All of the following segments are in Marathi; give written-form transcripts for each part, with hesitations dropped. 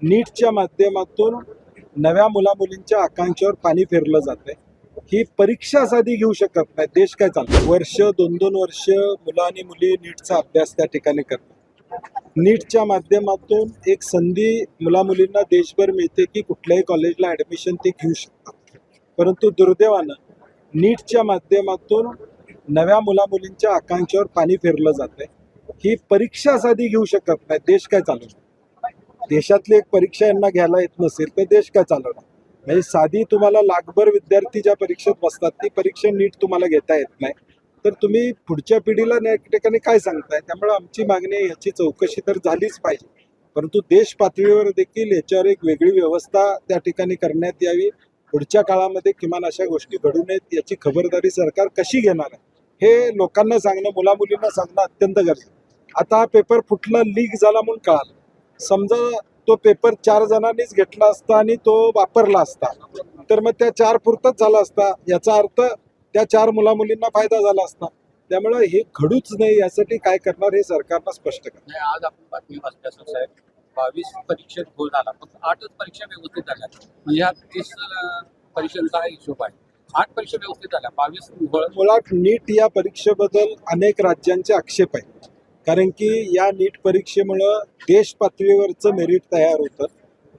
नीटच्या माध्यमातून नव्या मुलामुलींच्या आकांक्षावर पाणी फेरलं जातंय. ही परीक्षा साधी घेऊ शकत नाही. देश काय चालतं, वर्ष 2-2 वर्ष मुलं आणि मुली नीटचा अभ्यास त्या ठिकाणी करतात. नीटच्या माध्यमातून एक संधी मुलामुलींना देशभर मिळते की कुठल्याही कॉलेजला ॲडमिशन ते घेऊ शकतात. परंतु दुर्दैवानं नीटच्या माध्यमातून नव्या मुलामुलींच्या आकांक्षावर पाणी फेरलं जातंय. ही परीक्षा साधी घेऊ शकत नाही. देश काय चालवणार? देशातली एक परीक्षा यांना घ्यायला येत नसेल तर देश काय चालवणार? म्हणजे साधी तुम्हाला लाखभर विद्यार्थी ज्या परीक्षेत बसतात ती परीक्षा नीट तुम्हाला घेता येत नाही, तर तुम्ही पुढच्या पिढीला या ठिकाणी काय सांगताय? त्यामुळे आमची मागणी आहे, याची चौकशी तर झालीच पाहिजे, परंतु देश पातळीवर देखील याच्यावर एक वेगळी व्यवस्था त्या ठिकाणी करण्यात यावी. पुढच्या काळामध्ये किमान अशा गोष्टी घडू नयेत याची खबरदारी सरकार कशी घेणार आहे हे लोकांना सांगणं, मुलामुलींना सांगणं अत्यंत गरजेचं. आता हा पेपर फुटला, लीक झाला म्हणून कळालं. समजा तो पेपर 4 जणांनीच घेतला असता आणि तो वापरला असता तर मग त्या 4 पुरतच झाला असता. याचा अर्थ त्या 4 मुलामुलींना फायदा झाला असता. त्यामुळे हे घडूच नाही यासाठी काय करणार हे सरकारनं स्पष्ट करणार. आज आपण बातमी वाचल्या साहेब, 22 परीक्षेत घोळ झाला, फक्त 8च परीक्षा व्यवस्थित झाल्या. म्हणजे हा 30 परीक्षांचा हिशोब आहे. 8 परीक्षा व्यवस्थित झाल्या, 22 घोळ. मुळात नीट या परीक्षेबद्दल अनेक राज्यांचे आक्षेप आहेत, कारण की या नीट परीक्षेमुळं देश पातळीवरचं मेरिट तयार होतं,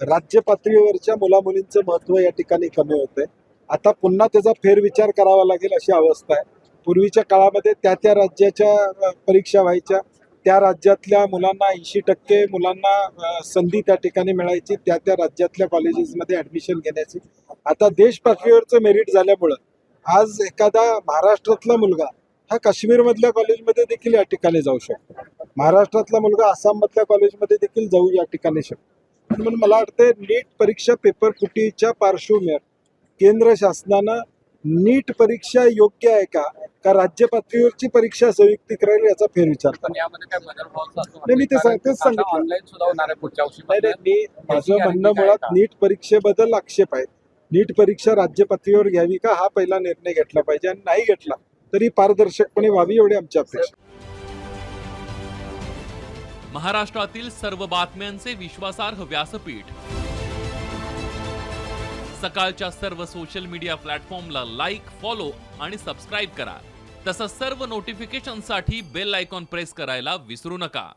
राज्य पातळीवरच्या मुलामुलींचं महत्त्व या ठिकाणी कमी होतंय. आता पुन्हा त्याचा फेरविचार करावा लागेल अशी अवस्था आहे. पूर्वीच्या काळामध्ये त्या राज्याच्या परीक्षा व्हायच्या, त्या राज्यातल्या मुलांना 80% मुलांना संधी त्या ठिकाणी मिळायची त्या राज्यातल्या कॉलेजेसमध्ये ॲडमिशन घेण्याची. आता देश पातळीवरचं मेरिट झाल्यामुळं आज एखादा महाराष्ट्रातला मुलगा हा काश्मीरमधल्या कॉलेजमध्ये देखील या ठिकाणी जाऊ शकतो, महाराष्ट्रातला मुलगा आसाममधल्या कॉलेजमध्ये देखील जाऊ या ठिकाणी शकतो. म्हणून मला वाटतं नीट परीक्षा पेपर फुटीच्या पार्श्वभूमीवर केंद्र शासनानं नीट परीक्षा योग्य आहे का राज्य पातळीवरची परीक्षा संयुक्तिक राहील याचा फेरविचार पण यामध्ये काय बदल व्हावा असं नाही, मी ते सांगितलं. ऑनलाईन सुद्धा होणार आहे पुढच्या वर्षी. नाही, माझं म्हणणं मुळात नीट परीक्षेबद्दल आक्षेप आहेत. नीट परीक्षा राज्य पातळीवर घ्यावी का हा पहिला निर्णय घेतला पाहिजे, आणि नाही घेतला तरी पारदर्शकपणे व्हावी एवढी आमची अपेक्षा. महाराष्ट्रातील सर्व बातम्यांचे विश्वासार्ह व्यासपीठ, सकाळच्या सर्व सोशल मीडिया प्लॅटफॉर्मला लाईक, फॉलो आणि सबस्क्राईब करा. तसंच सर्व नोटिफिकेशनसाठी बेल आयकॉन प्रेस करायला विसरू नका.